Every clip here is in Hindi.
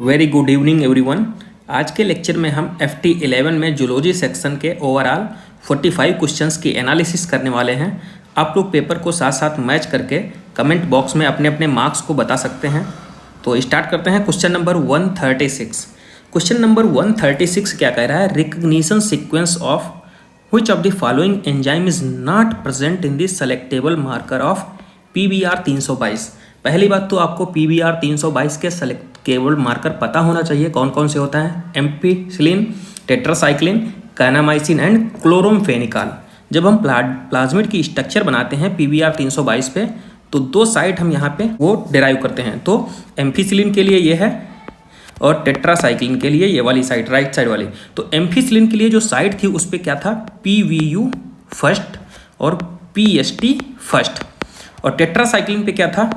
Very good evening everyone. आज के लेक्चर में हम FT11 में जूलॉजी सेक्शन के ओवरऑल 45 क्वेश्चंस की एनालिसिस करने वाले हैं। आप लोग पेपर को साथ साथ मैच करके कमेंट बॉक्स में अपने अपने मार्क्स को बता सकते हैं। तो स्टार्ट करते हैं। Question number 136। क्वेश्चन नंबर 136 क्या कह रहा है? Recognition sequence of which of the following enzyme is not present in the selectable marker of PBr 322। पहली बात तो आपको PBr 322 के सेलेक्टेबल मार्कर पता होना चाहिए कौन कौन से होता है। Ampicillin, tetracycline, kanamycin and chloramphenicol. जब हम प्लाज्मिड की स्ट्रक्चर बनाते हैं PBr 322 पे तो दो साइट हम यहाँ पे वो डिराइव करते हैं। तो एम्फीसिलिन के लिए ये है और टेट्रासाइक्लिन के लिए ये वाली साइट, राइट साइड वाली। तो एम्फीसिलिन के लिए जो साइट थी उस पर क्या था? PVU फर्स्ट और PST फर्स्ट। और टेट्रासाइक्लिन पे क्या था?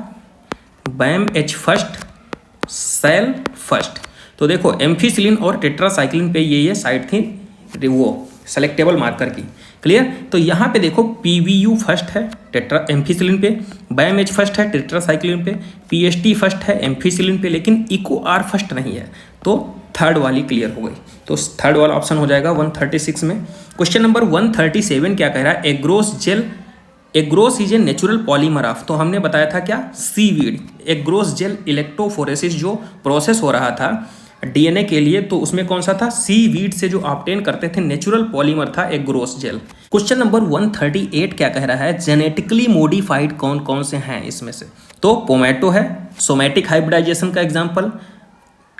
BAMH first, cell first. तो देखो एम्फीसिलिन और टेट्रासाइक्लिन पे ये साइट थी वो सेलेक्टेबल मार्कर की। क्लियर? तो यहाँ पे देखो PVU फर्स्ट है एम्फीसिलिन पे, BAMH फर्स्ट है टेट्रासाइक्लिन पे, PST फर्स्ट है एम्फीसिलिन पे, लेकिन EcoR फर्स्ट नहीं है। तो थर्ड वाली क्लियर हो गई। तो थर्ड वाला ऑप्शन हो जाएगा 136 में। क्वेश्चन नंबर 137 क्या कह रहा है? Agarose is a natural polymer of, तो हमने बताया था क्या? सीवीड। एग्रोस जेल इलेक्ट्रोफोरेसिस जो प्रोसेस हो रहा था DNA के लिए, तो उसमें कौन सा था? सीवीड से जो ऑब्टेन करते थे नेचुरल पॉलीमर था एग्रोस जेल। क्वेश्चन नंबर 138 क्या कह रहा है? जेनेटिकली मॉडिफाइड कौन कौन से हैं इसमें से? तो पोमैटो है, सोमैटिक हाइब्रिडाइजेशन का एग्जाम्पल।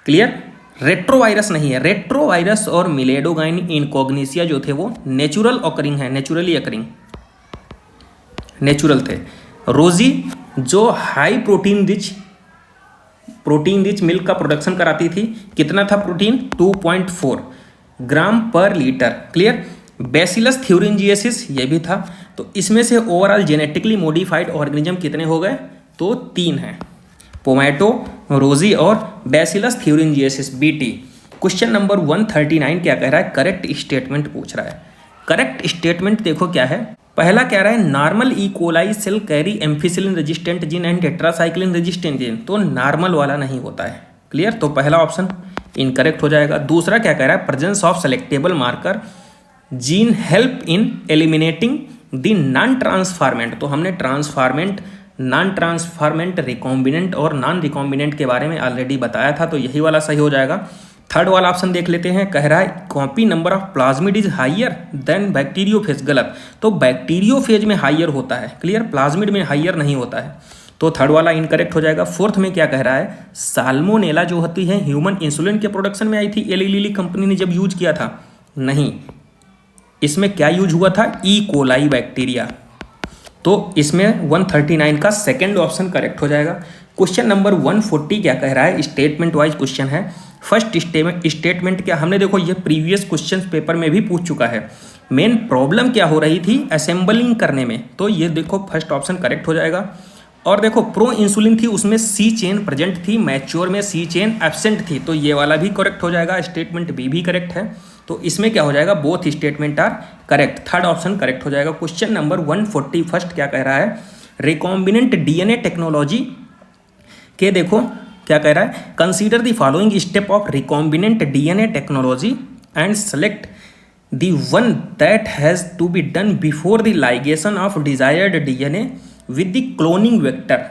क्लियर? रेट्रोवायरस नहीं है। रेट्रोवायरस और मिलेडोगाइन इनकॉग्निसिया जो थे वो नेचुरल ऑकरिंग है, नेचुरली ऑकरिंग नेचुरल थे। रोजी जो हाई प्रोटीन रिच मिल्क का प्रोडक्शन कराती थी, कितना था प्रोटीन? 2.4 ग्राम पर लीटर। क्लियर? बेसिलस थ्यूरिंजिएसिस ये भी था। तो इसमें से ओवरऑल जेनेटिकली मॉडिफाइड ऑर्गेनिज्म कितने हो गए? तो 3 हैं, पोमैटो, रोजी और बेसिलस थ्यूरिंजिएसिस BT। क्वेश्चन नंबर 139 क्या कह रहा है? करेक्ट स्टेटमेंट पूछ रहा है। करेक्ट स्टेटमेंट देखो क्या है। पहला कह रहा है normal E coli cell carry ampicillin resistant gene and tetracycline resistant gene, तो नॉर्मल वाला नहीं होता है। क्लियर? तो पहला ऑप्शन इनकरेक्ट हो जाएगा। दूसरा क्या कह रहा है? Presence of selectable marker gene help in eliminating the non transformant, तो हमने ट्रांसफॉर्मेंट, नॉन ट्रांसफॉर्मेंट, रिकॉम्बिनेंट और नॉन रिकॉम्बिनेंट के बारे में ऑलरेडी बताया था, तो यही वाला सही हो जाएगा। थर्ड वाला ऑप्शन देख लेते हैं। कह रहा है copy number of plasmid is higher than bacteriophage. गलत। तो बैक्टीरियोफेज में हाइयर होता है। क्लियर? प्लाज्मिड में हाइयर नहीं होता है। तो थर्ड वाला इनकरेक्ट हो जाएगा। फोर्थ में क्या कह रहा है? साल्मोनेला जो होती है ह्यूमन इंसुलिन के प्रोडक्शन में आई थी, एली लिली कंपनी ने जब यूज किया था, नहीं, इसमें क्या यूज हुआ था? E coli bacteria. तो इसमें 139 का सेकेंड ऑप्शन करेक्ट हो जाएगा। क्वेश्चन नंबर 140 क्या कह रहा है? स्टेटमेंट वाइज क्वेश्चन है। फर्स्ट स्टेटमेंट क्या? हमने देखो ये प्रीवियस क्वेश्चन पेपर में भी पूछ चुका है। मेन प्रॉब्लम क्या हो रही थी असेंबलिंग करने में, तो ये देखो फर्स्ट ऑप्शन करेक्ट हो जाएगा। और देखो प्रो इंसुलिन थी, उसमें C चेन प्रेजेंट थी, मैच्योर में C चेन एब्सेंट थी, तो ये वाला भी करेक्ट हो जाएगा। स्टेटमेंट B भी करेक्ट है। तो इसमें क्या हो जाएगा? Both statement are correct. Third option correct हो जाएगा। क्वेश्चन नंबर 141 क्या कह रहा है? रिकॉम्बिनेंट DNA टेक्नोलॉजी के देखो क्या कह रहा है? Consider the following step of recombinant DNA technology and select the one that has to be done before the ligation of desired DNA with the cloning vector.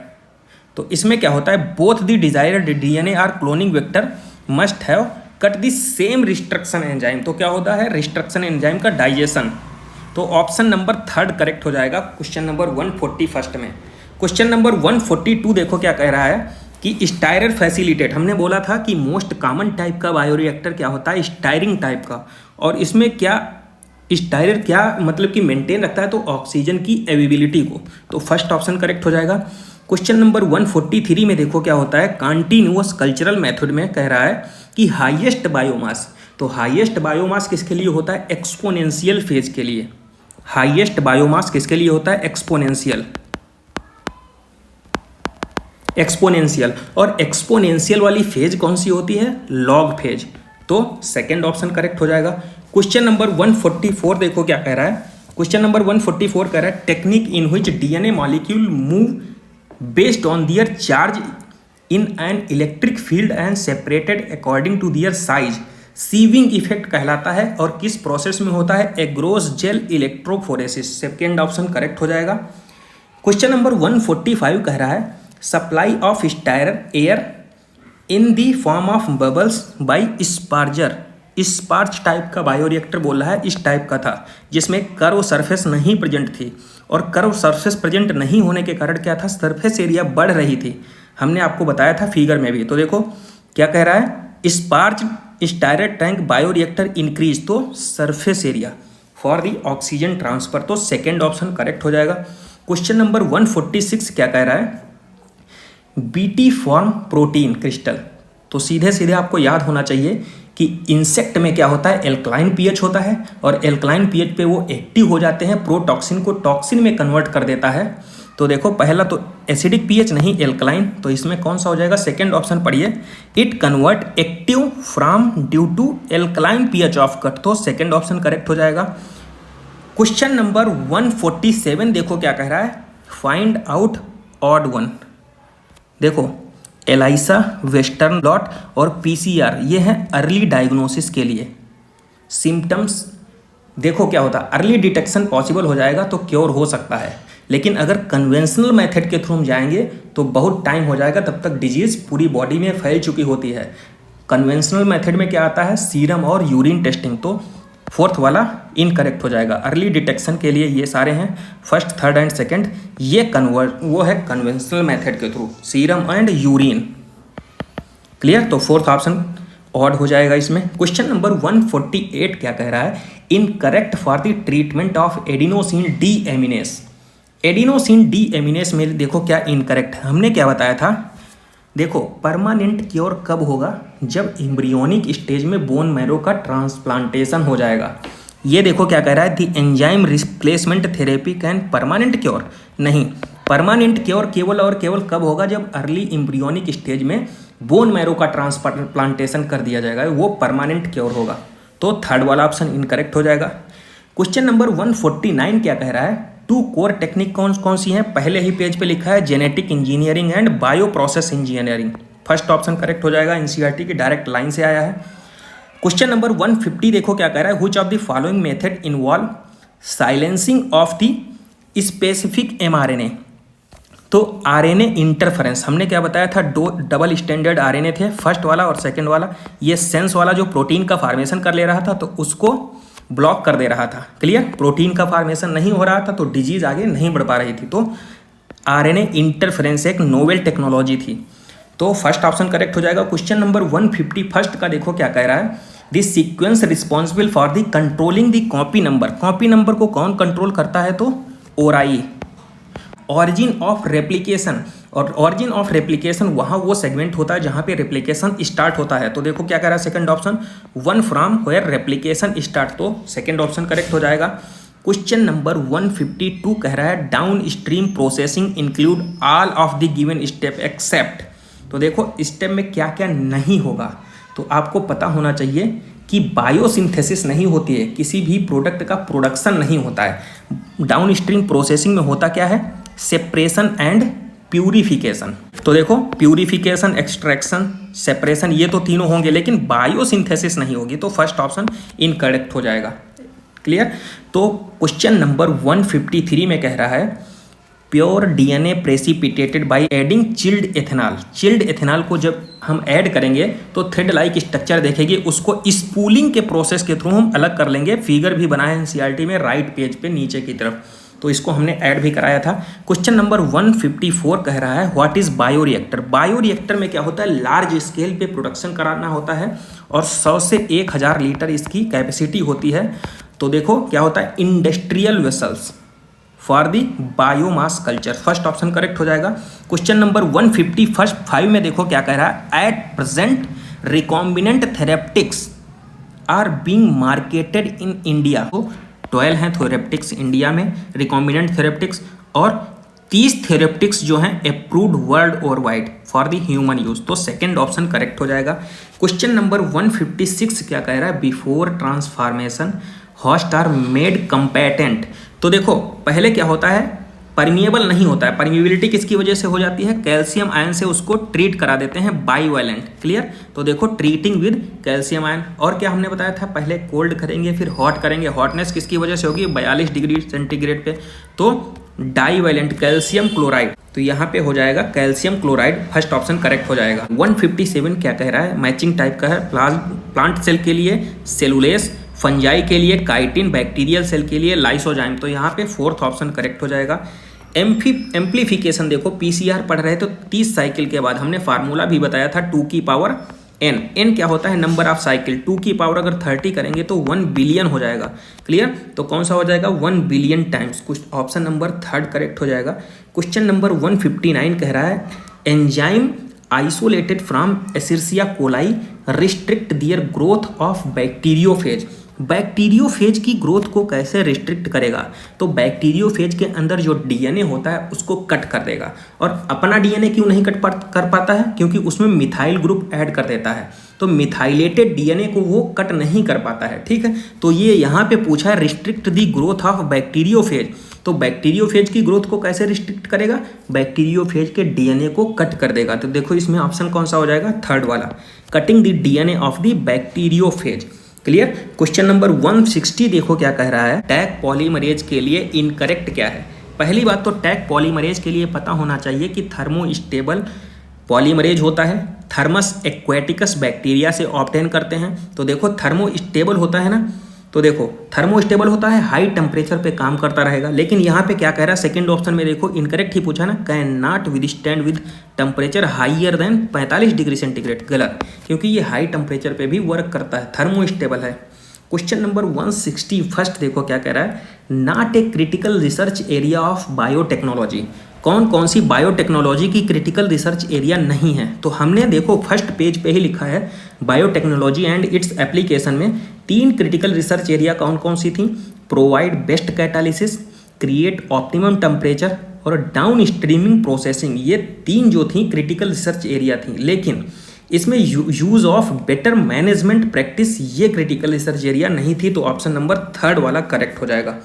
तो इसमें क्या होता है? बोथ द डिजायर्ड DNA और cloning vector must have cut the same restriction enzyme. तो क्या होता है? रिस्ट्रक्शन एंजाइम का डाइजेशन। तो ऑप्शन नंबर थर्ड करेक्ट हो जाएगा क्वेश्चन नंबर 141 में। क्वेश्चन नंबर 142 देखो क्या कह रहा है कि स्टायरर फैसिलिटेट। हमने बोला था कि मोस्ट कॉमन टाइप का बायोरिएक्टर क्या होता है? स्टायरिंग टाइप का। और इसमें क्या स्टायरर क्या मतलब कि मेंटेन रखता है? तो ऑक्सीजन की अवेलेबिलिटी को। तो फर्स्ट ऑप्शन करेक्ट हो जाएगा। क्वेश्चन नंबर 143 में देखो क्या होता है? कॉन्टिन्यूअस कल्चरल मेथड में कह रहा है कि हाईएस्ट बायोमास, तो हाईएस्ट बायोमास किसके लिए होता है? एक्सपोनेंशियल फेज के लिए। हाईएस्ट बायोमास किसके लिए होता है? एक्सपोनेंशियल। और एक्सपोनेंशियल वाली फेज कौन सी होती है? Log phase. तो सेकंड ऑप्शन करेक्ट हो जाएगा। क्वेश्चन नंबर 144 देखो क्या कह रहा है? क्वेश्चन नंबर 144 कह रहा है technique in which DNA molecule move based on their charge in an electric field and separated according to their size, sieving effect कहलाता है। और किस प्रोसेस में होता है? Agarose gel electrophoresis. Second option correct हो जाएगा। क्वेश्चन नंबर 145 कह रहा है supply of sterile air in the form of bubbles by sparger. Sparge type का बायोरिएक्टर बोल रहा है, इस टाइप का था जिसमें कर्व सरफेस नहीं प्रेजेंट थी, और कर्व सरफेस प्रेजेंट नहीं होने के कारण क्या था? सरफेस एरिया बढ़ रही थी। हमने आपको बताया था फिगर में भी। तो देखो क्या कह रहा है, स्पार्ज स्टायरर टैंक बायोरिएक्टर इंक्रीज, तो surface area for the oxygen transfer, तो सेकेंड ऑप्शन करेक्ट हो जाएगा। क्वेश्चन नंबर 146 क्या कह रहा है? BT form protein crystal. तो सीधे सीधे आपको याद होना चाहिए कि इंसेक्ट में क्या होता है? एल्कलाइन पीएच होता है, और एल्कलाइन पीएच पे वो एक्टिव हो जाते हैं, प्रोटॉक्सिन को टॉक्सिन में कन्वर्ट कर देता है। तो देखो पहला तो एसिडिक पीएच नहीं एल्कलाइन, तो इसमें कौन सा हो जाएगा? सेकेंड ऑप्शन पढ़िए, it convert active from due to alkaline pH of gut, तो सेकेंड ऑप्शन करेक्ट हो जाएगा। क्वेश्चन नंबर 147 देखो क्या कह रहा है, फाइंड आउट ऑड वन। देखो एलाइसा, वेस्टर्न ब्लॉट और पीसीआर ये हैं अर्ली डायग्नोसिस के लिए सिम्टम्स। देखो क्या होता है, अर्ली डिटेक्शन पॉसिबल हो जाएगा तो क्योर हो सकता है, लेकिन अगर कन्वेंशनल मेथड के थ्रू हम जाएंगे तो बहुत टाइम हो जाएगा, तब तक डिजीज़ पूरी बॉडी में फैल चुकी होती है। कन्वेंशनल मेथड में क्या आता है? सीरम और यूरिन टेस्टिंग, तो फोर्थ वाला इनकरेक्ट हो जाएगा। अर्ली डिटेक्शन के लिए ये सारे हैं, फर्स्ट, थर्ड एंड सेकंड, ये वो है कन्वेंशनल मेथड के through, serum and urine. Clear? तो फोर्थ ऑप्शन ऑड हो जाएगा इसमें। क्वेश्चन नंबर 148 क्या कह रहा है? Incorrect for the treatment of adenosine deaminase. Adenosine deaminase में देखो क्या इनकरेक्ट है। हमने क्या बताया था? देखो परमानेंट क्योर कब होगा? जब एम्ब्रियोनिक स्टेज में बोन मैरो का ट्रांसप्लांटेशन हो जाएगा। ये देखो क्या कह रहा है, the enzyme replacement therapy can permanent cure. नहीं, परमानेंट क्योर केवल और केवल कब होगा? जब अर्ली एम्ब्रियोनिक स्टेज में बोन मैरो का ट्रांसप्लांटेशन कर दिया जाएगा, वो परमानेंट क्योर होगा। तो थर्ड वाला ऑप्शन इनकरेक्ट हो जाएगा। क्वेश्चन नंबर 149 क्या कह रहा है? टू कोर टेक्निक कौन सी हैं? पहले ही पेज पे लिखा है, genetic engineering and bio process engineering. First option correct हो जाएगा, एनसीईआरटी की डायरेक्ट लाइन से आया है। क्वेश्चन नंबर 150 देखो क्या कह रहा है, which of the following method involve silencing of the specific mRNA. तो आरएनए इंटरफेरेंस हमने क्या बताया था? दो डबल स्टैंडर्ड आरएनए थे, फर्स्ट वाला और सेकंड वाला। ये सेंस वाला जो प्रोटीन का फॉर्मेशन कर ले रहा था तो उसको ब्लॉक कर दे रहा था। क्लियर? प्रोटीन का फॉर्मेशन नहीं हो रहा था तो डिजीज आगे नहीं बढ़ पा रही थी। तो आरएनए इंटरफेरेंस एक नोवेल टेक्नोलॉजी थी, तो फर्स्ट ऑप्शन करेक्ट हो जाएगा। क्वेश्चन नंबर 151 का देखो क्या कह रहा है, this sequence responsible for the controlling the copy number. Copy number को कौन कंट्रोल करता है? तो ओराई। ऑरिजिन ऑफ रेप्लिकेशन, और ऑरिजिन ऑफ रेप्लिकेशन वहाँ वो सेगमेंट होता है जहाँ पे रेप्लिकेशन स्टार्ट होता है। तो देखो क्या कह रहा है second option, one from where replication start, तो सेकंड ऑप्शन करेक्ट हो जाएगा। क्वेश्चन नंबर 152 कह रहा है downstream processing include all of the given step except. तो देखो स्टेप में क्या क्या नहीं होगा, तो आपको पता होना चाहिए कि बायोसिंथेसिस नहीं होती है, किसी भी प्रोडक्ट का प्रोडक्शन नहीं होता है। डाउन स्ट्रीम प्रोसेसिंग में होता क्या है? Separation and purification. तो देखो प्यूरिफिकेशन, एक्सट्रैक्शन, सेपरेशन, ये तो तीनों होंगे, लेकिन बायोसिंथेसिस नहीं होगी, तो फर्स्ट ऑप्शन इनकरेक्ट हो जाएगा। क्लियर? तो क्वेश्चन नंबर 153 में कह रहा है pure DNA precipitated by adding chilled ethanol. Chilled ethanol को जब हम ऐड करेंगे तो थ्रेड लाइक स्ट्रक्चर देखेगी, उसको स्पूलिंग के प्रोसेस के थ्रू हम अलग कर लेंगे। फिगर भी बनाया है एनसीईआरटी में राइट पेज पे नीचे की तरफ, तो इसको हमने ऐड भी कराया था। क्वेश्चन नंबर 154 कह रहा है व्हाट इज बायोरिएक्टर। बायोरिएक्टर में क्या होता है? लार्ज स्केल पे प्रोडक्शन कराना होता है और 100 से 1000 लीटर इसकी कैपेसिटी होती है। तो देखो क्या होता है, industrial vessels for the biomass culture, first option correct हो जाएगा। क्वेश्चन नंबर 155 में देखो क्या कह रहा है, at present recombinant therapeutics are being marketed in India. तो 12 हैं थेरेप्टिक्स इंडिया में, रिकॉम्बिनेंट थेरेप्टिक्स, और 30 थेरेप्टिक्स जो हैं approved world over wide for the human use, तो सेकंड ऑप्शन करेक्ट हो जाएगा। क्वेश्चन नंबर 156 क्या कह रहा है, before transformation host are made competent. तो देखो पहले क्या होता है, परमिएबल नहीं होता है। परमिएबिलिटी किसकी वजह से हो जाती है? कैल्शियम आयन से उसको ट्रीट करा देते हैं बाईवैलेंट। क्लियर? तो देखो ट्रीटिंग विद कैल्शियम आयन। और क्या हमने बताया था? पहले कोल्ड करेंगे फिर हॉट करेंगे। हॉटनेस किसकी वजह से होगी? 42 डिग्री सेंटीग्रेड पे। तो डाईवैलेंट कैल्शियम क्लोराइड, तो यहाँ पे हो जाएगा calcium chloride, first option correct हो जाएगा। 157 क्या कह रहा है? मैचिंग टाइप का है। प्लांट सेल के लिए सेलुलेस, फंजाई के लिए काइटिन, बैक्टीरियल सेल के लिए लाइसोजाइम, तो यहाँ पे फोर्थ ऑप्शन करेक्ट हो जाएगा। एम्प्लीफिकेशन देखो, पीसीआर पढ़ रहे तो 30 साइकिल के बाद हमने फार्मूला भी बताया था 2 की पावर n। n क्या होता है? Number of cycle. 2 की पावर अगर 30 करेंगे तो 1 बिलियन हो जाएगा। क्लियर? तो कौन सा हो जाएगा? 1 बिलियन टाइम्स। कुछ ऑप्शन नंबर 3 करेक्ट हो जाएगा। क्वेश्चन नंबर 159 कह रहा है enzyme isolated from Escherichia coli restrict their growth of bacteriophage. Bacteriophage की ग्रोथ को कैसे रिस्ट्रिक्ट करेगा? तो बैक्टीरियोफेज के अंदर जो डीएनए होता है उसको कट कर देगा। और अपना डीएनए क्यों नहीं कर पाता है? क्योंकि उसमें मिथाइल ग्रुप ऐड कर देता है, तो मिथाइलेटेड डीएनए को वो कट नहीं कर पाता है। ठीक है, तो ये यहाँ पे पूछा है restrict the growth of bacteriophage. तो बैक्टीरियोफेज की ग्रोथ को कैसे रिस्ट्रिक्ट करेगा? बैक्टीरियोफेज के डीएनए को कट कर देगा। तो देखो इसमें ऑप्शन कौन सा हो जाएगा? 3rd वाला, cutting the DNA of the bacteriophage. Clear? Question number 160 देखो क्या कह रहा है, टैग पॉलीमरेज के लिए इनकरेक्ट क्या है? पहली बात तो टैग पॉलीमरेज के लिए पता होना चाहिए कि थर्मोस्टेबल पॉलीमरेज होता है, थर्मस एक्वेटिकस बैक्टीरिया से ऑब्टेन करते हैं। तो देखो थर्मोस्टेबल होता है ना, तो देखो थर्मोस्टेबल होता है, हाई टेम्परेचर पे काम करता रहेगा। लेकिन यहाँ पे क्या कह रहा है? सेकंड ऑप्शन में देखो इनकरेक्ट ही पूछा ना, can not withstand with temperature higher than 45 degree centigrade. गलत, क्योंकि ये हाई टेम्परेचर पे भी वर्क करता है, थर्मोस्टेबल है। क्वेश्चन नंबर 161 देखो क्या कह रहा है, not a critical research area of biotechnology. कौन कौन सी बायोटेक्नोलॉजी की क्रिटिकल रिसर्च एरिया नहीं है? तो हमने देखो फर्स्ट पेज पे ही लिखा है बायोटेक्नोलॉजी एंड इट्स एप्लीकेशन में 3 क्रिटिकल रिसर्च एरिया कौन कौन सी थी? Provide best catalysis, create optimum temperature और डाउन स्ट्रीमिंग प्रोसेसिंग। ये 3 जो थी क्रिटिकल रिसर्च एरिया थी। लेकिन इसमें use of better management practice ये क्रिटिकल रिसर्च एरिया नहीं थी। तो ऑप्शन नंबर 3rd वाला करेक्ट हो जाएगा।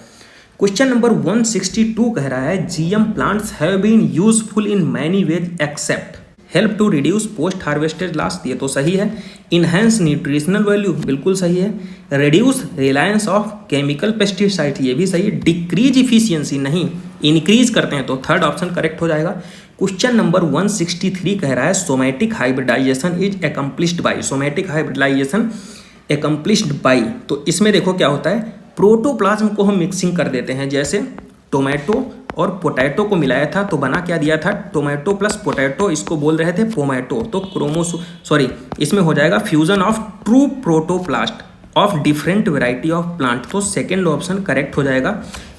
क्वेश्चन नंबर 162 कह रहा है GM plants have been useful in many ways except help to reduce post harvestage loss, ये तो सही है। इनहेंस न्यूट्रिशनल वैल्यू, बिल्कुल सही है। Reduce Reliance of chemical pesticide, ये भी सही है। डिक्रीज इफिशियंसी, नहीं इंक्रीज करते हैं, तो 3rd ऑप्शन करेक्ट हो जाएगा। क्वेश्चन नंबर 163 कह रहा है somatic hybridisation is accomplished by. Somatic hybridisation accomplished by, तो इसमें देखो क्या होता है, प्रोटोप्लाज्म को हम मिक्सिंग कर देते हैं। जैसे टोमेटो और पोटैटो को मिलाया था तो बना क्या दिया था? टोमेटो प्लस पोटैटो, इसको बोल रहे थे पोमैटो। तो इसमें हो जाएगा fusion of true protoplast of different variety of plant, तो सेकेंड ऑप्शन करेक्ट हो जाएगा।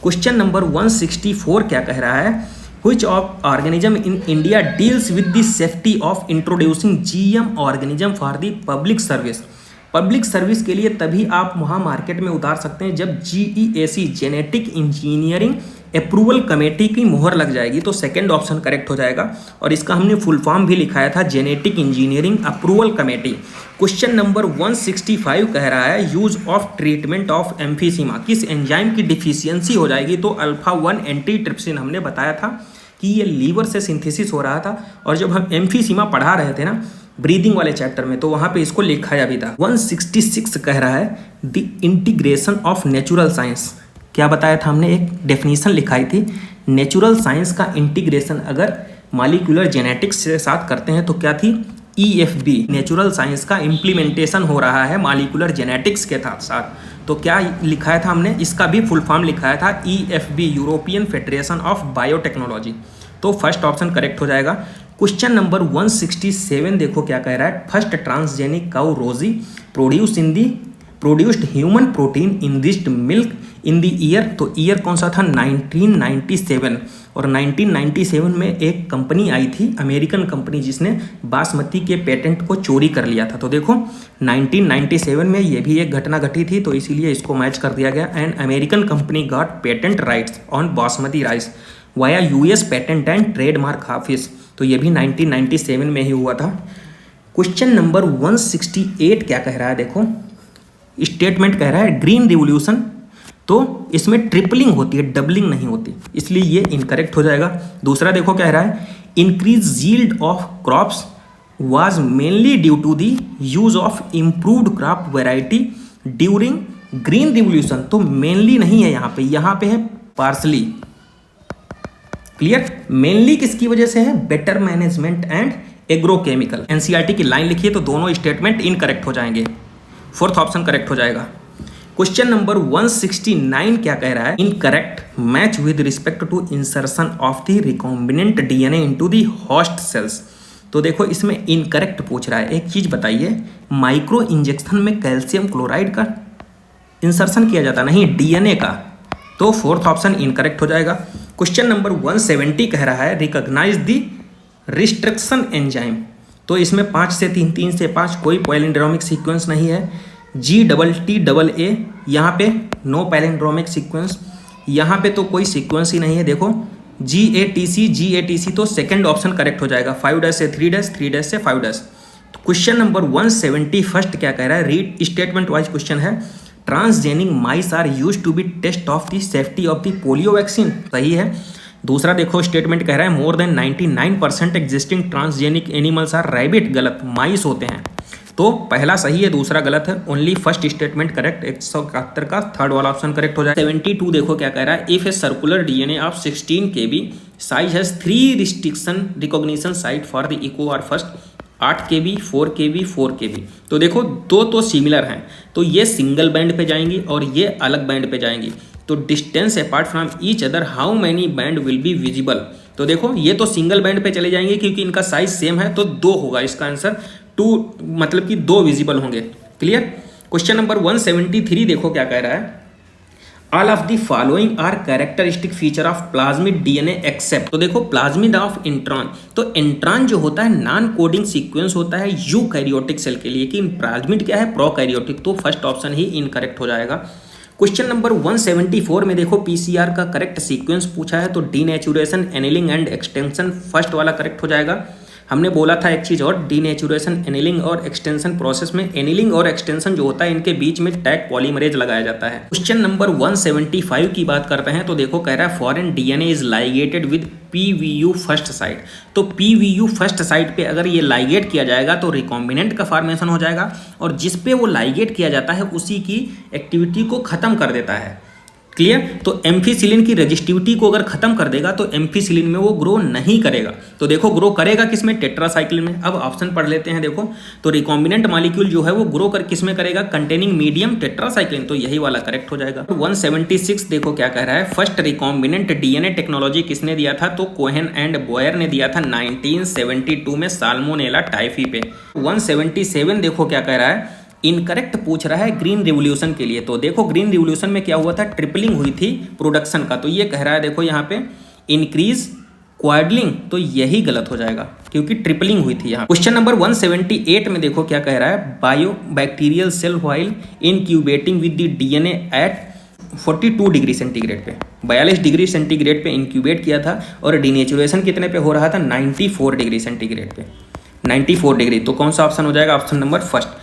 क्वेश्चन नंबर 164 क्या कह रहा है, which of organism in India deals with the safety of introducing GM organism for the public service। Public service के लिए तभी आप वहाँ मार्केट में उतार सकते हैं जब GEAC genetic engineering approval committee की मोहर लग जाएगी, तो सेकंड ऑप्शन करेक्ट हो जाएगा। और इसका हमने फुल फॉर्म भी लिखाया था, genetic engineering approval committee. Question number 165 कह रहा है use of treatment of emphysema, किस एंजाइम की डिफिशियंसी हो जाएगी? तो अल्फा 1 एंटीट्रिप्सिन हमने बताया था कि ये लीवर से सिंथेसिस हो रहा था। और जब हम एम्फीसीमा पढ़ा रहे थे ना ब्रीदिंग वाले चैप्टर में, तो वहाँ पे इसको लिखाया भी था। 166 कह रहा है the integration of natural science. क्या बताया था हमने? एक डेफिनेशन लिखाई थी, नेचुरल साइंस का इंटीग्रेशन अगर मॉलिक्यूलर जेनेटिक्स के साथ करते हैं तो क्या थी? EFB, नेचुरल साइंस का इम्प्लीमेंटेशन हो रहा है मॉलिक्यूलर जेनेटिक्स के साथ। तो क्या लिखाया था हमने? इसका भी फुल फॉर्म लिखाया था EFB, European federation of biotechnology. तो फर्स्ट ऑप्शन करेक्ट हो जाएगा। क्वेश्चन नंबर 167 देखो क्या कह रहा है, फर्स्ट ट्रांसजेनिक काउ रोजी produced human protein enriched milk in the year. तो ईयर कौन सा था? 1997। और 1997 में एक कंपनी आई थी, अमेरिकन कंपनी, जिसने बासमती के पेटेंट को चोरी कर लिया था। तो देखो 1997 में ये भी एक घटना घटी थी, तो इसीलिए इसको मैच कर दिया गया। And American company got patent rights on basmati rice via US patent and trademark office. तो ये भी 1997 में ही हुआ था। क्वेश्चन नंबर 168 क्या कह रहा है? देखो स्टेटमेंट कह रहा है ग्रीन रिवोल्यूशन। तो इसमें ट्रिपलिंग होती है, डबलिंग नहीं होती, इसलिए ये इनकरेक्ट हो जाएगा। दूसरा देखो कह रहा है increase yield of crops was mainly due to the use of improved crop variety during green revolution। तो मेनली नहीं है यहाँ पे है पार्सली। क्लियर? मेनली किसकी वजह से है? Better management and agrochemical. NCERT की लाइन लिखिए तो दोनों स्टेटमेंट इनकरेक्ट हो जाएंगे, फोर्थ ऑप्शन करेक्ट हो जाएगा। क्वेश्चन नंबर 169 क्या कह रहा है? Incorrect match with respect to insertion of the recombinant DNA into the host cells. तो देखो इसमें इनकरेक्ट पूछ रहा है। एक चीज बताइए, माइक्रो इंजेक्शन में कैल्शियम क्लोराइड का इंसर्शन किया जाता नहीं, डीएनए का, तो फोर्थ ऑप्शन इनकरेक्ट हो जाएगा। क्वेश्चन नंबर 170 कह रहा है रिकॉग्नाइज द रिस्ट्रिक्शन एंजाइम। तो इसमें 5 से 3, 3 से 5 कोई पैलिंड्रोमिक सीक्वेंस नहीं है। GTTA यहाँ पे नो पैलिंड्रोमिक सीक्वेंस, यहाँ पे तो कोई सीक्वेंस ही नहीं है। देखो GATC तो सेकंड ऑप्शन करेक्ट हो जाएगा। 5' से 3', 3' से 5'। तो क्वेश्चन नंबर 171 क्या कह रहा है? रीड स्टेटमेंट वाइज क्वेश्चन है। Transgenic mice are use to be test of the safety of the polio vaccine. सही है। दूसरा देखो स्टेटमेंट कह रहा है more than 99% existing transgenic animals are rabbit. गलत, माइस होते हैं। तो पहला सही है, दूसरा गलत है। Only first statement correct. 171 का थर्ड वाला ऑप्शन करेक्ट हो जाए। 72 देखो क्या कह रहा है? If a circular DNA of 16 kb size has 3 restriction recognition site for the Eco R first 8 kb, 4 kb, 4 kb। तो देखो दो तो सिमिलर हैं, तो ये सिंगल बैंड पे जाएंगी और ये अलग बैंड पे जाएंगी। तो distance apart from each other how many band will be visible. तो देखो ये तो सिंगल बैंड पे चले जाएंगे क्योंकि इनका साइज सेम है, तो 2 होगा इसका आंसर। 2 मतलब कि 2 विजिबल होंगे। क्लियर? क्वेश्चन नंबर 173 देखो क्या कह रहा है? All of the following are characteristic feature of plasmid DNA except. तो देखो प्लाज्मिड ऑफ इंट्रॉन, तो इंट्रॉन जो होता है नॉन कोडिंग सीक्वेंस होता है यूकैरियोटिक सेल के लिए, कि प्लाज्मिड क्या है? प्रोकैरियोटिक। तो फर्स्ट ऑप्शन ही इनकरेक्ट हो जाएगा। क्वेश्चन नंबर 174 में देखो पीसीआर का करेक्ट सीक्वेंस पूछा है, तो denaturation, annealing and extension first वाला करेक्ट हो जाएगा। हमने बोला था एक चीज़ और, डीनेचुरेशन, एनिलिंग और एक्सटेंशन प्रोसेस में एनिलिंग और एक्सटेंशन जो होता है इनके बीच में टैग पॉलीमरेज लगाया जाता है। क्वेश्चन नंबर 175 की बात करते हैं, तो देखो कह रहा है foreign DNA is ligated with PVU first sight. तो PVU फर्स्ट साइट पे अगर ये लाइगेट किया जाएगा तो रिकॉम्बिनेंट का फॉर्मेशन हो जाएगा, और जिस पे वो लाइगेट किया जाता है उसी की एक्टिविटी को खत्म कर देता है। क्लियर? तो एम्फीसिलिन की रेजिस्टिविटी को अगर खत्म कर देगा तो एम्फीसिलिन में वो ग्रो नहीं करेगा। तो देखो ग्रो करेगा किसमें? टेट्रासाइक्लिन में। अब ऑप्शन पढ़ लेते हैं। देखो तो रिकॉम्बिनेंट मॉलिक्यूल जो है वो ग्रो कर किसमें करेगा? Containing medium tetracycline. तो यही वाला करेक्ट हो जाएगा। 176 देखो क्या कह रहा है? फर्स्ट रिकॉम्बिनेंट डीएनए टेक्नोलॉजी किसने दिया था? तो कोहेन एंड बोयर ने दिया था 1972 में साल्मोनेला टाइफी पे। 177 देखो क्या कह रहा है? इनकरेक्ट पूछ रहा है ग्रीन रिवोल्यूशन के लिए। तो देखो ग्रीन रिवोल्यूशन में क्या हुआ था? ट्रिपलिंग हुई थी प्रोडक्शन का। तो ये कह रहा है देखो यहाँ पे इंक्रीज क्वाड्रलिंग, तो यही गलत हो जाएगा क्योंकि ट्रिपलिंग हुई थी यहाँ। क्वेश्चन नंबर 178 में देखो क्या कह रहा है? Bio bacterial cell while incubating with the DNA at 42 degree centigrade पे, 42 डिग्री सेंटीग्रेड पे इंक्यूबेट किया था, और डीनेचुरेशन कितने पे हो रहा था? 94 डिग्री सेंटीग्रेड पे, 94 डिग्री। तो कौन सा ऑप्शन हो जाएगा? Option number first.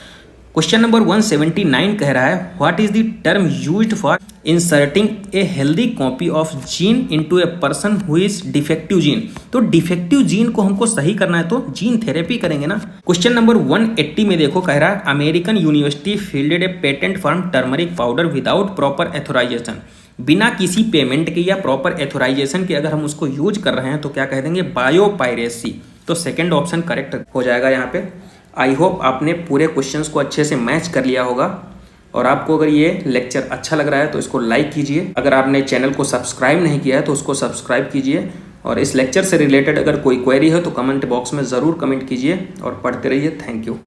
Question number 179 कह रहा है what is the term used for inserting a healthy copy of gene into a person who is defective gene. तो डिफेक्टिव जीन को हमको सही करना है तो जीन थेरेपी करेंगे ना। क्वेश्चन नंबर 180 में देखो कह रहा है American university fielded A patent for turmeric powder without proper authorisation. बिना किसी पेमेंट के या प्रॉपर एथोराइजेशन के अगर हम उसको यूज कर रहे हैं तो क्या कह देंगे? बायोपायरेसी। तो सेकेंड ऑप्शन करेक्ट हो जाएगा यहाँ पे। आई होप आपने पूरे क्वेश्चंस को अच्छे से मैच कर लिया होगा, और आपको अगर ये लेक्चर अच्छा लग रहा है तो इसको लाइक कीजिए। अगर आपने चैनल को सब्सक्राइब नहीं किया है तो उसको सब्सक्राइब कीजिए, और इस लेक्चर से रिलेटेड अगर कोई क्वेरी हो तो कमेंट बॉक्स में ज़रूर कमेंट कीजिए और पढ़ते रहिए। Thank you.